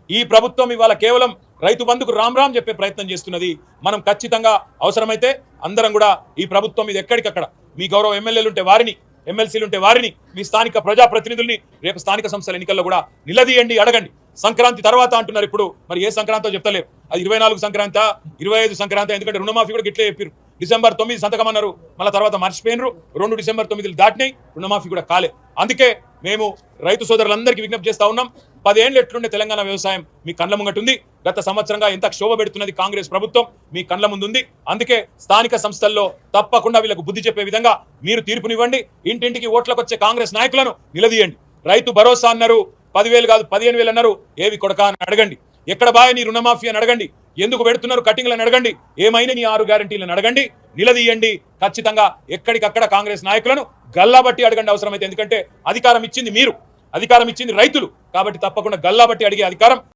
ఈ ప్రభుత్వం ఇవాళ కేవలం రైతు బంధుకు రామ్ రామ్ చెప్పే ప్రయత్నం చేస్తున్నది. మనం ఖచ్చితంగా అవసరమైతే అందరం కూడా ఈ ప్రభుత్వం మీద ఎక్కడికక్కడ మీ గౌరవ ఎమ్మెల్యేలు ఉంటే వారిని, ఎమ్మెల్సీలు ఉంటే వారిని, మీ స్థానిక ప్రజాప్రతినిధుల్ని రేపు స్థానిక సంస్థల ఎన్నికల్లో కూడా నిలదీయండి, అడగండి. సంక్రాంతి తర్వాత అంటున్నారు ఇప్పుడు, మరి ఏ సంక్రాంతో చెప్తలేరు. అది 24 సంక్రాంత, 25 సంక్రాంతి, ఎందుకంటే రుణమాఫీ కూడా గిట్లే చెప్పారు. డిసెంబర్ 9 సంతకం అన్నారు, మళ్ళీ తర్వాత మర్చిపోయినరు. 2 డిసెంబర్ 9 దాటినాయి, రుణమాఫీ కూడా కాలే. అందుకే మేము రైతు సోదరులందరికీ విజ్ఞప్తి చేస్తా ఉన్నాం, 10 ఏళ్ళు ఎట్లుండే తెలంగాణ వ్యవసాయం మీ కండ్ల ముంగటుంది. గత సంవత్సరంగా ఎంత క్షోభ పెడుతున్నది కాంగ్రెస్ ప్రభుత్వం మీ కండ్ల ముందుంది. అందుకే స్థానిక సంస్థల్లో తప్పకుండా వీళ్ళకు బుద్ధి చెప్పే విధంగా మీరు తీర్పునివ్వండి. ఇంటింటికి ఓట్లకు వచ్చే కాంగ్రెస్ నాయకులను నిలదీయండి. రైతు భరోసా అన్నారు, 10,000 కాదు 15,000 అన్నారు, ఏవి కొడకా అని అడగండి. ఎక్కడ బాయ్ నీ రుణమాఫీ అని అడగండి. ఎందుకు పెడుతున్నారు కట్టింగ్లను అడగండి. ఏమైనా నీ 6 గ్యారంటీలను అడగండి, నిలదీయండి. ఖచ్చితంగా ఎక్కడికక్కడ కాంగ్రెస్ నాయకులను గల్లాబట్టి అడగండి అవసరమైతే. ఎందుకంటే అధికారం ఇచ్చింది మీరు, అధికారం ఇచ్చింది రైతులు. కాబట్టి తప్పకుండా గల్లాబట్టి అడిగే అధికారం